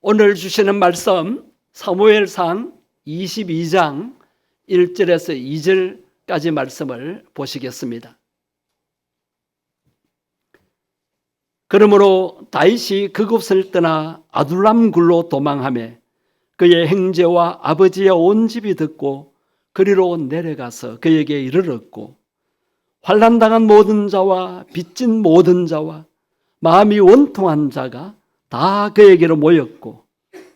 오늘 주시는 말씀 사무엘상 22장 1절에서 2절까지 말씀을 보시겠습니다. 그러므로 다윗이 그곳을 떠나 아둘람 굴로 도망하며 그의 형제와 아버지의 온 집이 듣고 그리로 내려가서 그에게 이르렀고, 환난당한 모든 자와 빚진 모든 자와 마음이 원통한 자가 다 그에게로 모였고,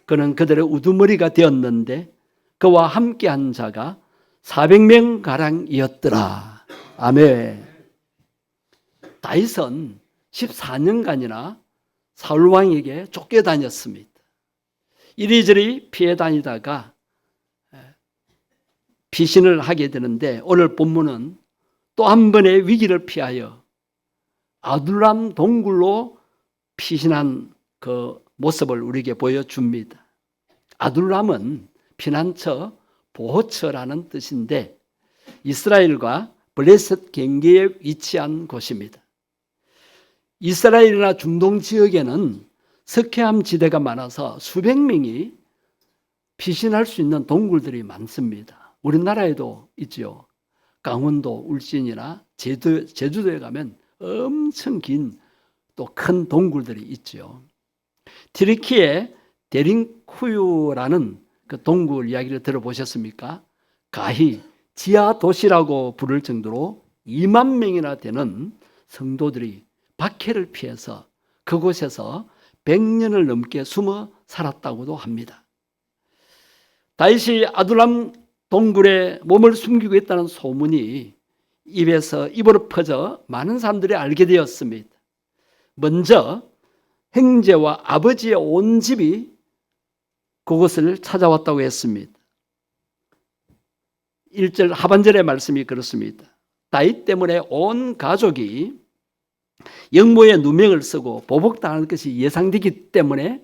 그는 그들의 우두머리가 되었는데 그와 함께한 자가 400명 가량이었더라. 아멘. 다윗은 14년간이나 사울 왕에게 쫓겨다녔습니다. 이리저리 피해 다니다가 피신을 하게 되는데, 오늘 본문은 또 한 번의 위기를 피하여 아둘람 동굴로 피신한 그 모습을 우리에게 보여줍니다. 아둘람은 피난처, 보호처라는 뜻인데 이스라엘과 블레셋 경계에 위치한 곳입니다. 이스라엘이나 중동 지역에는 석회암 지대가 많아서 수백 명이 피신할 수 있는 동굴들이 많습니다. 우리나라에도 있죠. 강원도 울진이나 제주도에 가면 엄청 긴 또 큰 동굴들이 있죠. 튀르키예 데링쿠유라는 그 동굴 이야기를 들어보셨습니까? 가히 지하 도시라고 부를 정도로 2만 명이나 되는 성도들이 박해를 피해서 그곳에서 100년을 넘게 숨어 살았다고도 합니다. 다윗이 아둘람 동굴에 몸을 숨기고 있다는 소문이 입에서 입으로 퍼져 많은 사람들이 알게 되었습니다. 먼저 형제와 아버지의 온 집이 그곳을 찾아왔다고 했습니다. 1절 하반절의 말씀이 그렇습니다. 다윗 때문에 온 가족이 영모의 누명을 쓰고 보복당하는 것이 예상되기 때문에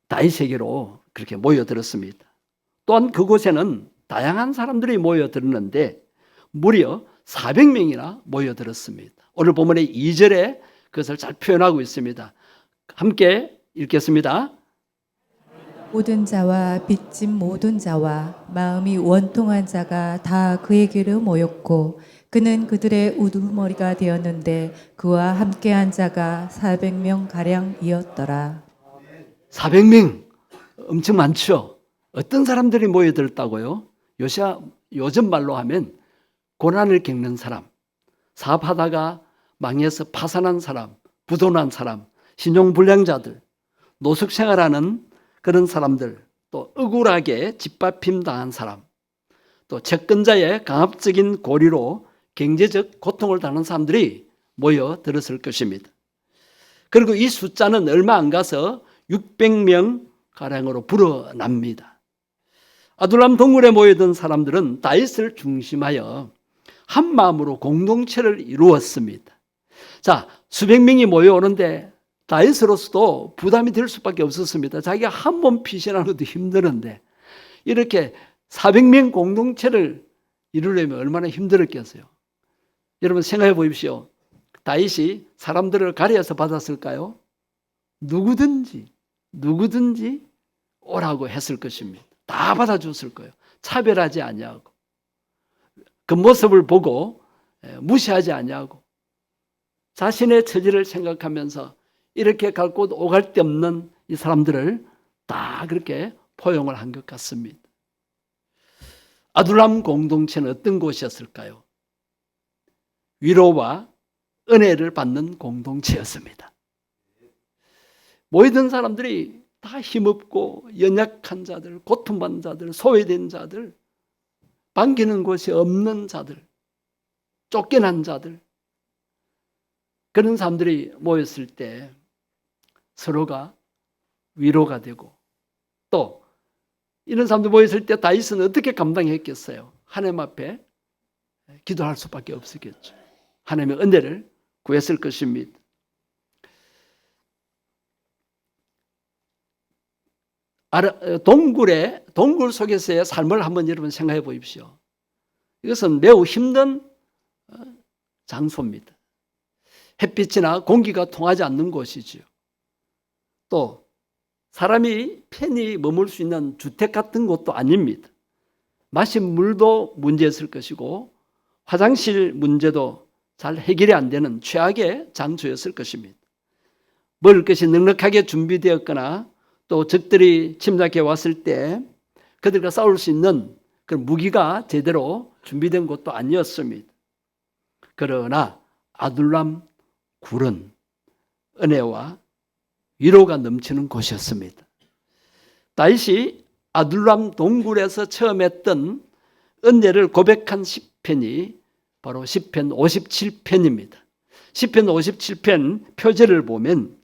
다윗에게로 그렇게 모여들었습니다. 또한 그곳에는 다양한 사람들이 모여들었는데 무려 400명이나 모여들었습니다. 오늘 본문의 2절에 그것을 잘 표현하고 있습니다. 함께 읽겠습니다. 모든 자와 빚진 모든 자와 마음이 원통한 자가 다 그에게로 모였고, 그는 그들의 우두머리가 되었는데 그와 함께한 자가 400명 가량이었더라. 400명 엄청 많죠. 어떤 사람들이 모여들었다고요? 요즘 말로 하면 고난을 겪는 사람, 사업하다가 망해서 파산한 사람, 부도난 사람, 신용불량자들, 노숙생활하는 그런 사람들, 또 억울하게 짓밟힘 당한 사람, 또 채권자의 강압적인 고리로 경제적 고통을 당하는 사람들이 모여들었을 것입니다. 그리고 이 숫자는 얼마 안 가서 600명 가량으로 불어납니다. 아둘람 동굴에 모여든 사람들은 다윗을 중심하여 한 마음으로 공동체를 이루었습니다. 자, 수백 명이 모여오는데 다윗으로서도 부담이 될 수밖에 없었습니다. 자기가 한 몸 피신하는 것도 힘드는데 이렇게 400명 공동체를 이루려면 얼마나 힘들었겠어요. 여러분 생각해 보십시오. 다윗이 사람들을 가려서 받았을까요? 누구든지 오라고 했을 것입니다. 다 받아줬을 거예요. 차별하지 아니하고 그 모습을 보고 무시하지 아니하고 자신의 처지를 생각하면서 이렇게 갈 곳 오갈 데 없는 이 사람들을 다 그렇게 포용을 한 것 같습니다. 아둘람 공동체는 어떤 곳이었을까요? 위로와 은혜를 받는 공동체였습니다. 모이던 사람들이 다 힘없고 연약한 자들, 고통받는 자들, 소외된 자들, 반기는 곳이 없는 자들, 쫓겨난 자들, 그런 사람들이 모였을 때 서로가 위로가 되고, 또 이런 사람들 모였을 때 다윗은 어떻게 감당했겠어요? 하나님 앞에 기도할 수밖에 없었겠죠. 하나님의 은혜를 구했을 것입니다. 동굴 속에서의 삶을 한번 여러분 생각해 보십시오. 이것은 매우 힘든 장소입니다. 햇빛이나 공기가 통하지 않는 곳이지요. 또 사람이 편히 머물 수 있는 주택 같은 곳도 아닙니다. 마신 물도 문제였을 것이고 화장실 문제도 잘 해결이 안 되는 최악의 장소였을 것입니다. 먹을 것이 넉넉하게 준비되었거나 또 적들이 침략해 왔을 때 그들과 싸울 수 있는 그런 무기가 제대로 준비된 곳도 아니었습니다. 그러나 아둘람 굴은 은혜와 위로가 넘치는 곳이었습니다. 다윗이 아둘람 동굴에서 처음 했던 은혜를 고백한 시편이 바로 시편 57편입니다. 시편 57편 표제를 보면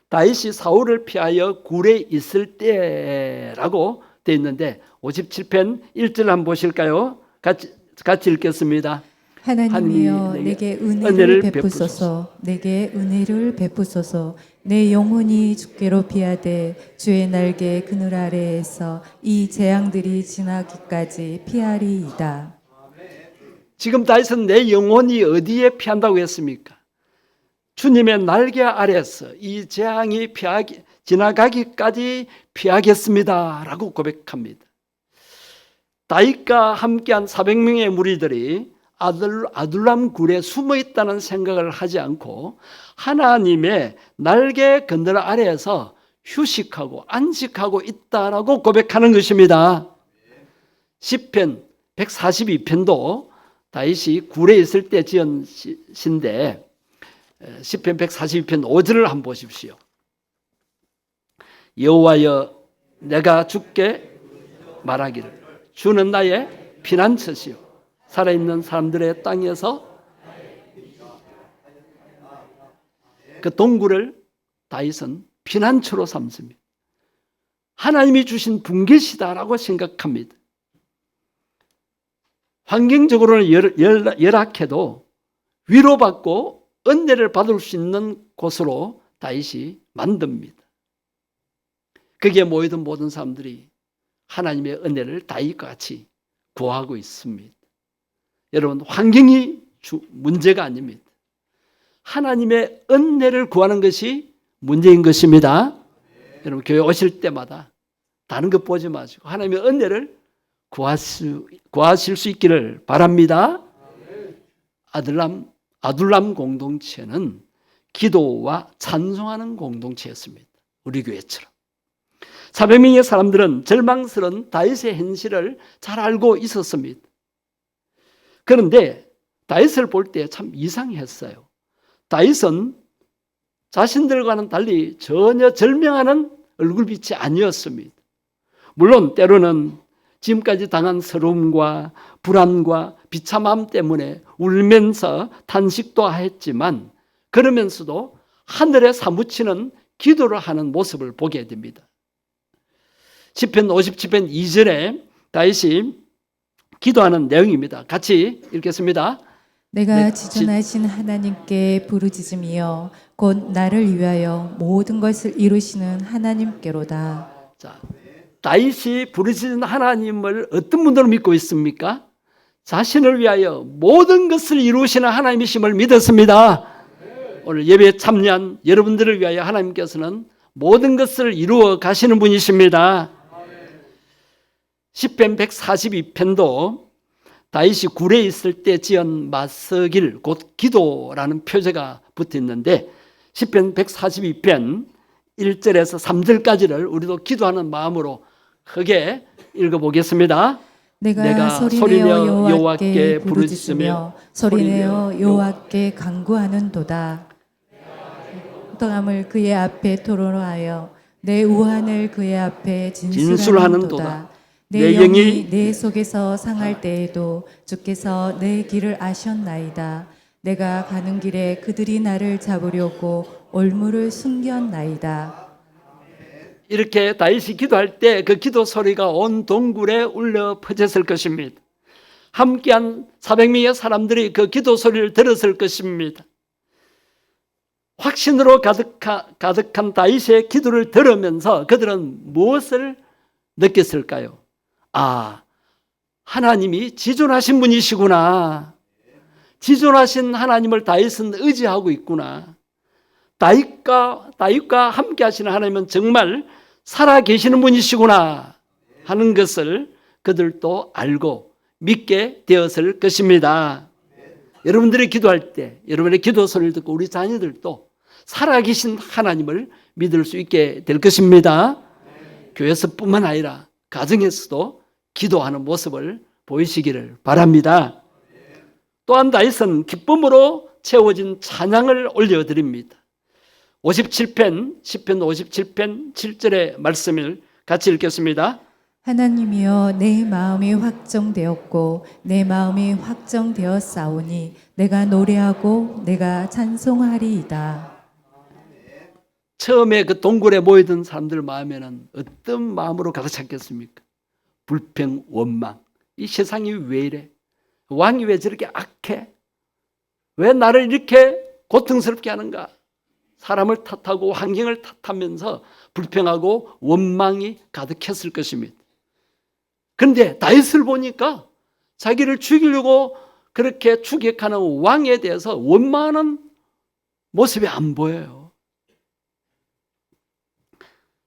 다윗이 사울을 피하여 굴에 있을 때라고 되어 있는데 57편 1절 한번 보실까요? 같이 읽겠습니다. 하나님이여 내게 은혜를 베푸소서. 내게 은혜를 베푸소서. 내 영혼이 주께로 피하되 주의 날개 그늘 아래에서 이 재앙들이 지나기까지 피하리이다. 지금 다윗은 내 영혼이 어디에 피한다고 했습니까? 주님의 날개 아래에서 이 재앙이 지나가기까지 피하겠습니다 라고 고백합니다. 다윗과 함께한 400명의 무리들이 아둘람 굴에 숨어 있다는 생각을 하지 않고 하나님의 날개 그늘 아래에서 휴식하고 안식하고 있다라고 고백하는 것입니다. 시편 142편도 다윗이 굴에 있을 때 지은 시인데 시편 142편 5절을 한번 보십시오. 여호와여 내가 주께 말하기를 주는 나의 피난처시요 살아있는 사람들의 땅에서 그 동굴을 다윗은 피난처로 삼습니다. 하나님이 주신 분계시다라고 생각합니다. 환경적으로는 열악해도 위로받고 은혜를 받을 수 있는 곳으로 다윗이 만듭니다. 거기에 모이던 모든 사람들이 하나님의 은혜를 다윗과 같이 구하고 있습니다. 여러분, 환경이 문제가 아닙니다. 하나님의 은혜를 구하는 것이 문제인 것입니다. 여러분, 교회 오실 때마다 다른 것 보지 마시고 하나님의 은혜를 구하실 수 있기를 바랍니다. 아둘람 공동체는 기도와 찬송하는 공동체였습니다. 우리 교회처럼. 400명의 사람들은 절망스러운 다윗의 현실을 잘 알고 있었습니다. 그런데 다윗을 볼 때 참 이상했어요. 다윗은 자신들과는 달리 전혀 절명하는 얼굴빛이 아니었습니다. 물론 때로는 지금까지 당한 서러움과 불안과 비참함 때문에 울면서 탄식도 했지만 그러면서도 하늘에 사무치는 기도를 하는 모습을 보게 됩니다. 시편 57편 2절에 다윗이 기도하는 내용입니다. 같이 읽겠습니다. 내가 지존하신 하나님께 부르짖으며 곧 나를 위하여 모든 것을 이루시는 하나님께로다. 자, 다윗이 부르짖는 하나님을 어떤 분들로 믿고 있습니까? 자신을 위하여 모든 것을 이루시는 하나님이심을 믿었습니다. 오늘 예배에 참여한 여러분들을 위하여 하나님께서는 모든 것을 이루어 가시는 분이십니다. 시편 142편도 다윗이 굴에 있을 때 지은 맞서길 곧 기도라는 표제가 붙어 있는데 시편 142편 1절에서 3절까지를 우리도 기도하는 마음으로 크게 읽어보겠습니다. 내가 소리내어 여호와께 부르짖으며 소리내어 여호와께 간구하는도다. 허당함을 그의 앞에 토로하여 내 우한을 그의 앞에 진술하는도다. 내 영이 내 속에서 상할 때에도 주께서 내 길을 아셨나이다. 내가 가는 길에 그들이 나를 잡으려고 올무를 숨겼나이다. 이렇게 다윗이 기도할 때 그 기도 소리가 온 동굴에 울려 퍼졌을 것입니다. 함께한 400명의 사람들이 그 기도 소리를 들었을 것입니다. 확신으로 가득한 다윗의 기도를 들으면서 그들은 무엇을 느꼈을까요? 아, 하나님이 지존하신 분이시구나. 지존하신 하나님을 다윗은 의지하고 있구나. 다윗과 함께 하시는 하나님은 정말 살아계시는 분이시구나 하는 것을 그들도 알고 믿게 되었을 것입니다. 여러분들이 기도할 때 여러분의 기도 소리를 듣고 우리 자녀들도 살아계신 하나님을 믿을 수 있게 될 것입니다. 교회에서뿐만 아니라 가정에서도 기도하는 모습을 보이시기를 바랍니다. 또한 다윗은 기쁨으로 채워진 찬양을 올려드립니다. 57편, 시편 57편 7절의 말씀을 같이 읽겠습니다. 하나님이여 내 마음이 확정되었고 내 마음이 확정되었사오니 내가 노래하고 내가 찬송하리이다. 처음에 그 동굴에 모이던 사람들 마음에는 어떤 마음으로 가득 찼겠습니까? 불평, 원망. 이 세상이 왜 이래? 왕이 왜 저렇게 악해? 왜 나를 이렇게 고통스럽게 하는가? 사람을 탓하고 환경을 탓하면서 불평하고 원망이 가득했을 것입니다. 그런데 다윗을 보니까 자기를 죽이려고 그렇게 추격하는 왕에 대해서 원망하는 모습이 안 보여요.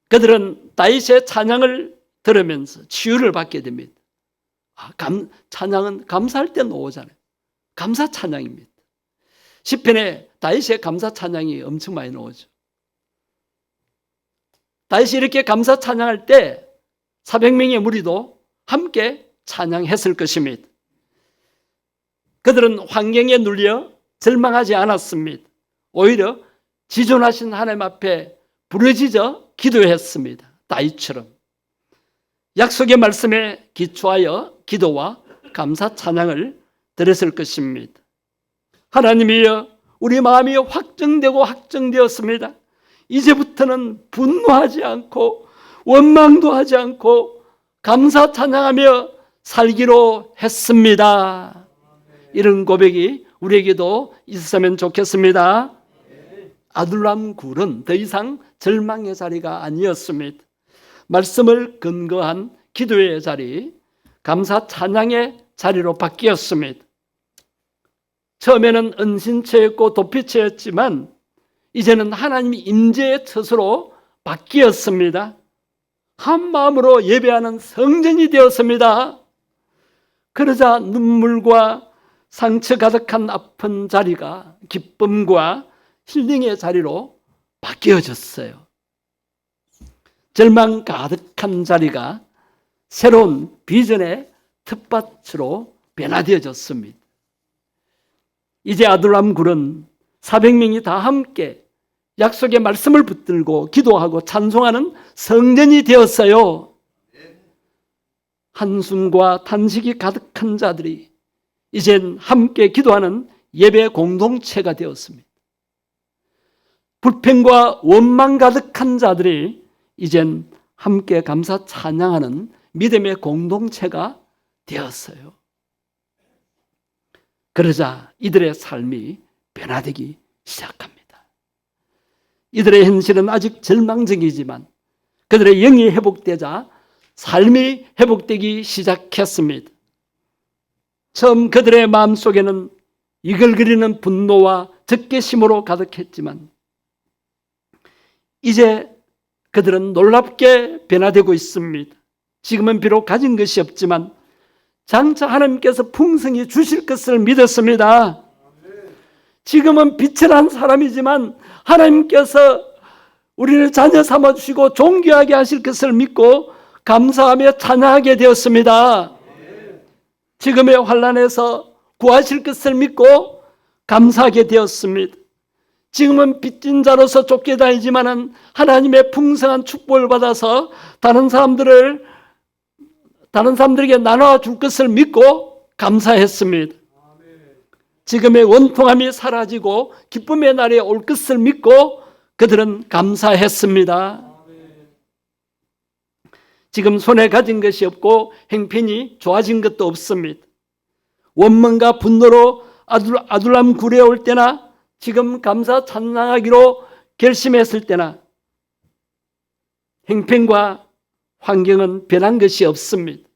그들은 다윗의 찬양을 들으면서 치유를 받게 됩니다. 찬양은 감사할 때 나오잖아요. 감사 찬양입니다. 시편에 다윗의 감사 찬양이 엄청 많이 나오죠. 다윗이 이렇게 감사 찬양할 때 400명의 무리도 함께 찬양했을 것입니다. 그들은 환경에 눌려 절망하지 않았습니다. 오히려 지존하신 하나님 앞에 부르짖어 기도했습니다. 다윗처럼 약속의 말씀에 기초하여 기도와 감사 찬양을 드렸을 것입니다. 하나님이여 우리 마음이 확정되고 확정되었습니다. 이제부터는 분노하지 않고 원망도 하지 않고 감사 찬양하며 살기로 했습니다. 이런 고백이 우리에게도 있었으면 좋겠습니다. 아둘람 굴은 더 이상 절망의 자리가 아니었습니다. 말씀을 근거한 기도의 자리, 감사 찬양의 자리로 바뀌었습니다. 처음에는 은신처였고 도피처였지만 이제는 하나님의 임재의 처소로 바뀌었습니다. 한 마음으로 예배하는 성전이 되었습니다. 그러자 눈물과 상처 가득한 아픈 자리가 기쁨과 힐링의 자리로 바뀌어졌어요. 절망 가득한 자리가 새로운 비전의 텃밭으로 변화되어졌습니다. 이제 아둘람 굴은 400명이 다 함께 약속의 말씀을 붙들고 기도하고 찬송하는 성전이 되었어요. 한숨과 탄식이 가득한 자들이 이젠 함께 기도하는 예배 공동체가 되었습니다. 불평과 원망 가득한 자들이 이젠 함께 감사 찬양하는 믿음의 공동체가 되었어요. 그러자 이들의 삶이 변화되기 시작합니다. 이들의 현실은 아직 절망적이지만 그들의 영이 회복되자 삶이 회복되기 시작했습니다. 처음 그들의 마음속에는 이글거리는 분노와 적개심으로 가득했지만 이제 그들은 놀랍게 변화되고 있습니다. 지금은 비록 가진 것이 없지만 장차 하나님께서 풍성히 주실 것을 믿었습니다. 지금은 빛을 한 사람이지만 하나님께서 우리를 자녀 삼아주시고 존귀하게 하실 것을 믿고 감사하며 찬양하게 되었습니다. 지금의 환난에서 구하실 것을 믿고 감사하게 되었습니다. 지금은 빚진 자로서 쫓겨다니지만 하나님의 풍성한 축복을 받아서 다른 사람들에게 나눠 줄 것을 믿고 감사했습니다. 지금의 원통함이 사라지고 기쁨의 날이 올 것을 믿고 그들은 감사했습니다. 지금 손에 가진 것이 없고 행편이 좋아진 것도 없습니다. 원망과 분노로 아둘람 굴에 올 때나 지금 감사 찬양하기로 결심했을 때나 행편과 환경은 변한 것이 없습니다.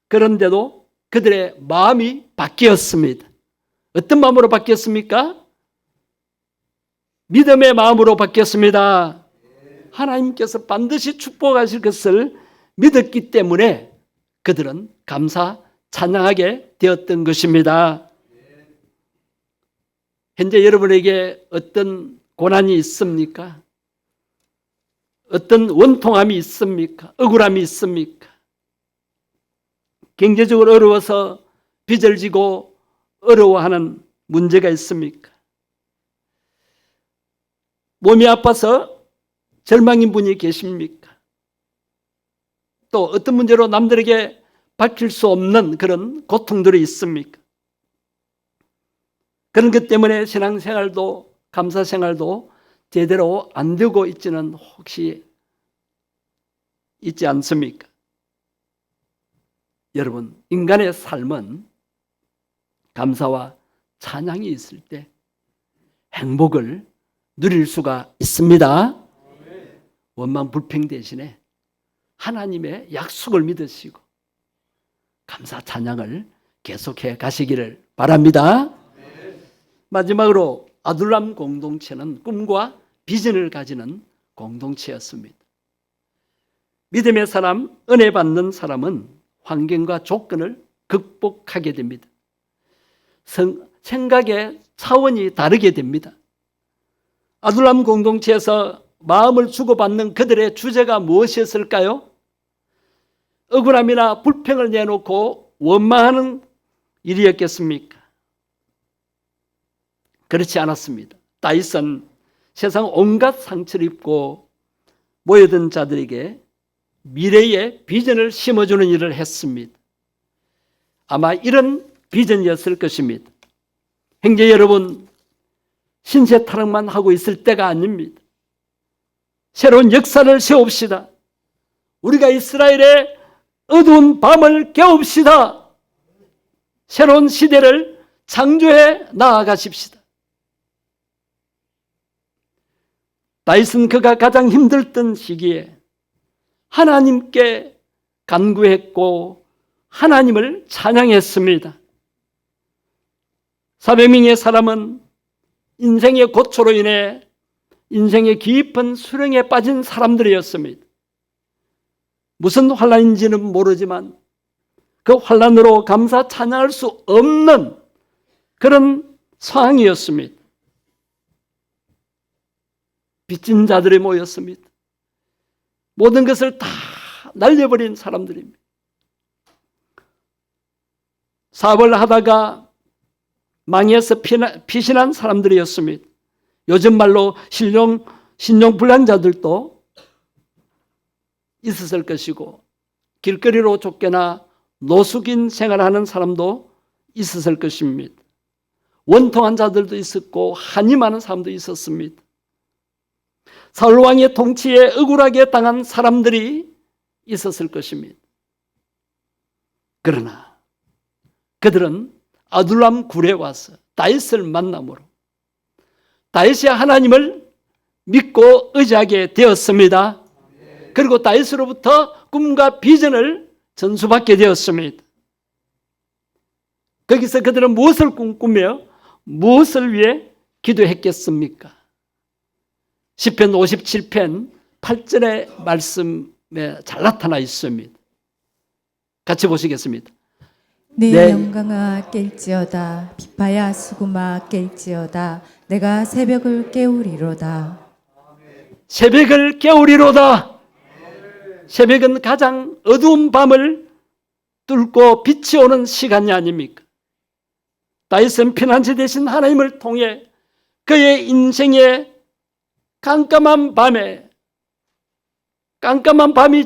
그런데도 그들의 마음이 바뀌었습니다. 어떤 마음으로 바뀌었습니까? 믿음의 마음으로 바뀌었습니다. 하나님께서 반드시 축복하실 것을 믿었기 때문에 그들은 감사, 찬양하게 되었던 것입니다. 현재 여러분에게 어떤 고난이 있습니까? 어떤 원통함이 있습니까? 억울함이 있습니까? 경제적으로 어려워서 빚을 지고 어려워하는 문제가 있습니까? 몸이 아파서 절망인 분이 계십니까? 또 어떤 문제로 남들에게 밝힐 수 없는 그런 고통들이 있습니까? 그런 것 때문에 신앙생활도 감사생활도 제대로 안 되고 있지는 혹시 있지 않습니까? 여러분, 인간의 삶은 감사와 찬양이 있을 때 행복을 누릴 수가 있습니다. 원망 불평 대신에 하나님의 약속을 믿으시고 감사 찬양을 계속해 가시기를 바랍니다. 마지막으로 아둘람 공동체는 꿈과 비전을 가지는 공동체였습니다. 믿음의 사람, 은혜 받는 사람은 환경과 조건을 극복하게 됩니다. 생각의 차원이 다르게 됩니다. 아둘람 공동체에서 마음을 주고받는 그들의 주제가 무엇이었을까요? 억울함이나 불평을 내놓고 원망하는 일이었겠습니까? 그렇지 않았습니다. 다윗은 세상 온갖 상처를 입고 모여든 자들에게 미래의 비전을 심어주는 일을 했습니다. 아마 이런 비전이었을 것입니다. 형제 여러분, 신세 타령만 하고 있을 때가 아닙니다. 새로운 역사를 세웁시다. 우리가 이스라엘의 어두운 밤을 깨웁시다. 새로운 시대를 창조해 나아가십시다. 다윗은 그가 가장 힘들던 시기에 하나님께 간구했고 하나님을 찬양했습니다. 400명의 사람은 인생의 고초로 인해 인생의 깊은 수렁에 빠진 사람들이었습니다. 무슨 환난인지는 모르지만 그 환난으로 감사 찬양할 수 없는 그런 상황이었습니다. 빚진 자들이 모였습니다. 모든 것을 다 날려버린 사람들입니다. 사업을 하다가 망해서 피신한 사람들이었습니다. 요즘 말로 신용불량자들도 있었을 것이고 길거리로 쫓겨나 노숙인 생활하는 사람도 있었을 것입니다. 원통한 자들도 있었고 한이 많은 사람도 있었습니다. 사울왕의 통치에 억울하게 당한 사람들이 있었을 것입니다. 그러나 그들은 아둘람 굴에 와서 다윗을 만남으로 다윗이 하나님을 믿고 의지하게 되었습니다. 그리고 다윗으로부터 꿈과 비전을 전수받게 되었습니다. 거기서 그들은 무엇을 꿈꾸며 무엇을 위해 기도했겠습니까? 시편 57편 8절의 말씀에 잘 나타나 있습니다. 같이 보시겠습니다. 내 영광아 깰지어다 비파야 수구마 깰지어다 내가 새벽을 깨우리로다. 새벽을 깨우리로다. 새벽은 가장 어두운 밤을 뚫고 빛이 오는 시간이 아닙니까? 다윗은 피난처 되신 하나님을 통해 그의 인생의 깜깜한 밤이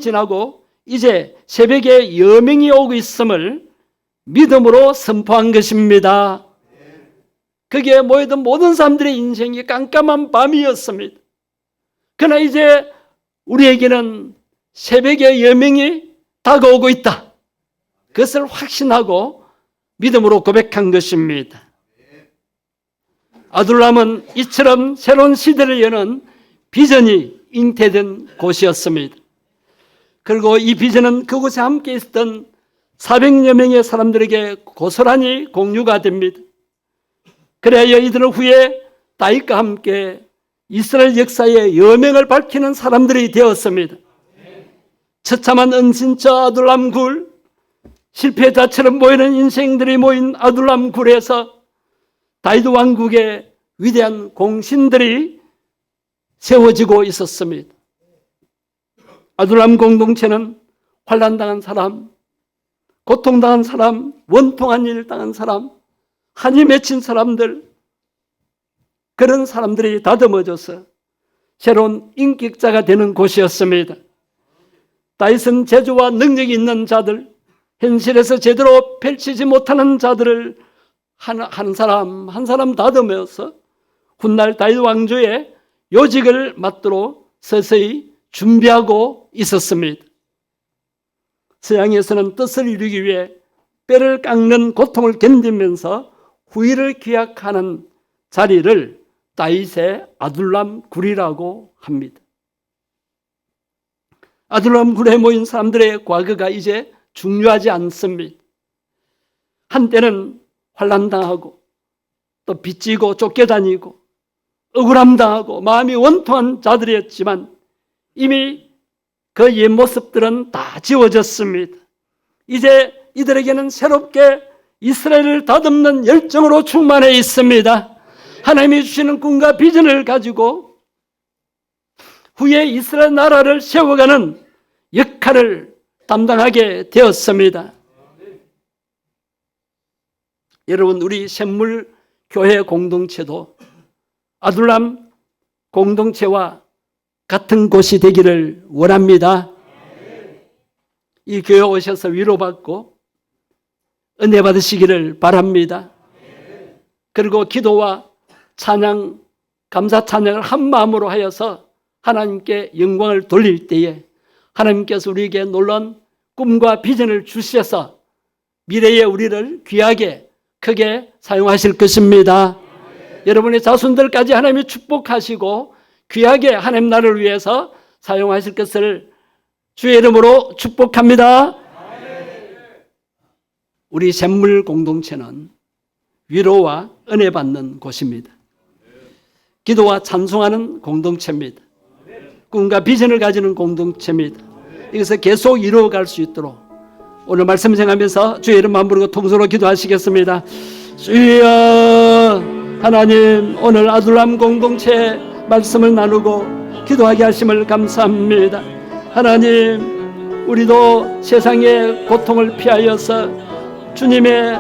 지나고 이제 새벽에 여명이 오고 있음을 믿음으로 선포한 것입니다. 거기에 모여든 모든 사람들의 인생이 깜깜한 밤이었습니다. 그러나 이제 우리에게는 새벽의 여명이 다가오고 있다. 그것을 확신하고 믿음으로 고백한 것입니다. 아둘람은 이처럼 새로운 시대를 여는 비전이 잉태된 곳이었습니다. 그리고 이 비전은 그곳에 함께 있었던 400여 명의 사람들에게 고스란히 공유가 됩니다. 그래야 이들은 후에 다윗과 함께 이스라엘 역사의 여명을 밝히는 사람들이 되었습니다. 처참한 은신처 아둘람 굴, 실패자처럼 보이는 인생들이 모인 아둘람 굴에서 다윗 왕국의 위대한 공신들이 세워지고 있었습니다. 아둘람 공동체는 환난당한 사람, 고통당한 사람, 원통한 일 당한 사람, 한이 맺힌 사람들, 그런 사람들이 다듬어져서 새로운 인격자가 되는 곳이었습니다. 다윗은 재주와 능력이 있는 자들, 현실에서 제대로 펼치지 못하는 자들을 한 사람 한 사람 다듬어서 훗날 다윗 왕조의 요직을 맡도록 서서히 준비하고 있었습니다. 서양에서는 뜻을 이루기 위해 뼈를 깎는 고통을 견디면서 후일을 기약하는 자리를 다윗의 아둘람 굴이라고 합니다. 아둘람 굴에 모인 사람들의 과거가 이제 중요하지 않습니다. 한때는 환난당하고 또 빚지고 쫓겨다니고 억울함당하고 마음이 원통한 자들이었지만 이미 그 옛 모습들은 다 지워졌습니다. 이제 이들에게는 새롭게 이스라엘을 다듬는 열정으로 충만해 있습니다. 하나님이 주시는 꿈과 비전을 가지고 후에 이스라엘 나라를 세워가는 역할을 담당하게 되었습니다. 여러분, 우리 샘물교회 공동체도 아둘람 공동체와 같은 곳이 되기를 원합니다. 이 교회 오셔서 위로받고 은혜 받으시기를 바랍니다. 그리고 기도와 찬양, 감사 찬양을 한 마음으로 하여서 하나님께 영광을 돌릴 때에 하나님께서 우리에게 놀라운 꿈과 비전을 주셔서 미래의 우리를 귀하게 크게 사용하실 것입니다. 여러분의 자손들까지 하나님이 축복하시고 귀하게 하나님 나라를 위해서 사용하실 것을 주의 이름으로 축복합니다. 우리 샘물 공동체는 위로와 은혜 받는 곳입니다. 기도와 찬송하는 공동체입니다. 꿈과 비전을 가지는 공동체입니다. 이것을 계속 이루어갈 수 있도록 오늘 말씀 생각하면서 주의 이름만 부르고 통성으로 기도하시겠습니다. 주여, 하나님, 오늘 아둘람 공동체 말씀을 나누고 기도하게 하심을 감사합니다. 하나님, 우리도 세상의 고통을 피하여서 주님의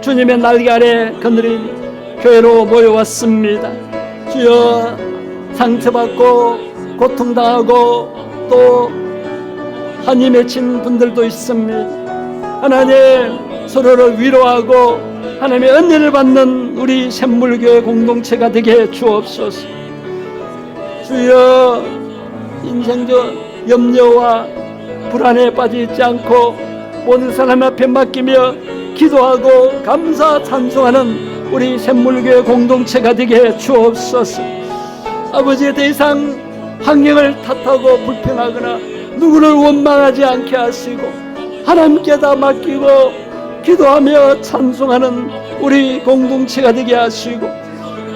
주님의 날개 아래 거느린 교회로 모여왔습니다. 주여, 상처받고 고통당하고 또 한이 맺힌 분들도 있습니다. 하나님, 서로를 위로하고 하나님의 은혜를 받는 우리 샘물교회 공동체가 되게 해 주옵소서. 주여, 인생적 염려와 불안에 빠지지 않고 모든 사람 앞에 맡기며 기도하고 감사 찬송하는 우리 샘물교회 공동체가 되게 해 주옵소서. 아버지, 더 이상 환경을 탓하고 불평하거나 누구를 원망하지 않게 하시고 하나님께 다 맡기고 기도하며 찬송하는 우리 공동체가 되게 하시고,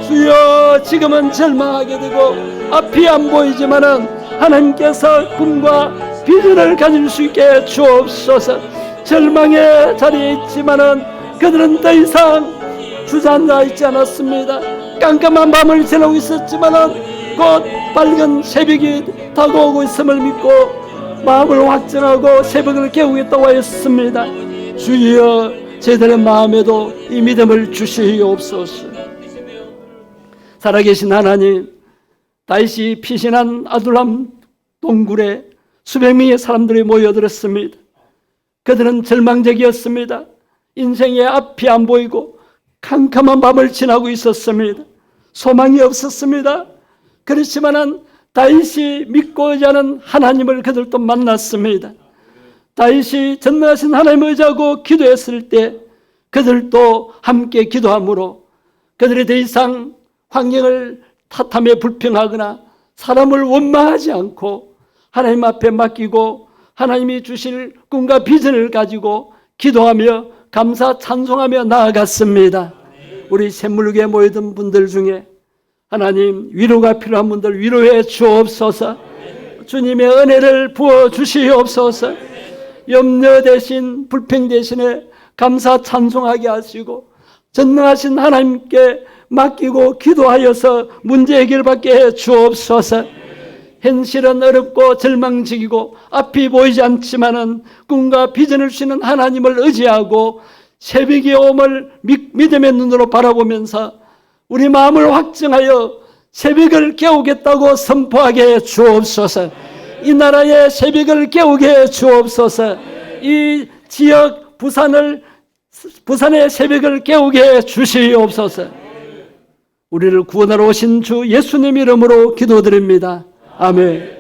주여, 지금은 절망하게 되고 앞이 안 보이지만은 하나님께서 꿈과 비전을 가질 수 있게 주옵소서. 절망의 자리에 있지만은 그들은 더 이상 주저앉아 있지 않았습니다. 깜깜한 밤을 지나고 있었지만은 곧 밝은 새벽이 다가오고 있음을 믿고 마음을 확정하고 새벽을 깨우겠다고 하였습니다. 주여, 저희들의 마음에도 이 믿음을 주시옵소서. 살아계신 하나님, 다윗이 피신한 아둘람 동굴에 수백 명의 사람들이 모여들었습니다. 그들은 절망적이었습니다. 인생의 앞이 안 보이고 캄캄한 밤을 지나고 있었습니다. 소망이 없었습니다. 그렇지만은 다윗이 믿고 의지하는 하나님을 그들도 만났습니다. 다윗이 전능하신 하나님을 의지하고 기도했을 때 그들도 함께 기도함으로 그들이 더 이상 환경을 탓하며 불평하거나 사람을 원망하지 않고 하나님 앞에 맡기고 하나님이 주실 꿈과 비전을 가지고 기도하며 감사 찬송하며 나아갔습니다. 우리 샘물교에 모이던 분들 중에 하나님, 위로가 필요한 분들 위로해 주옵소서. 주님의 은혜를 부어 주시옵소서. 염려 대신 불평 대신에 감사 찬송하게 하시고 전능하신 하나님께 맡기고 기도하여서 문제 해결받게 해 주옵소서. 현실은 어렵고 절망적이고 앞이 보이지 않지만은 꿈과 비전을 주시는 하나님을 의지하고 새벽의 오음을 믿음의 눈으로 바라보면서 우리 마음을 확정하여 새벽을 깨우겠다고 선포하게 해 주옵소서. 이 나라의 새벽을 깨우게 해 주옵소서. 이 지역 부산의 새벽을 깨우게 해 주시옵소서. 우리를 구원하러 오신 주 예수님 이름으로 기도드립니다. 아멘.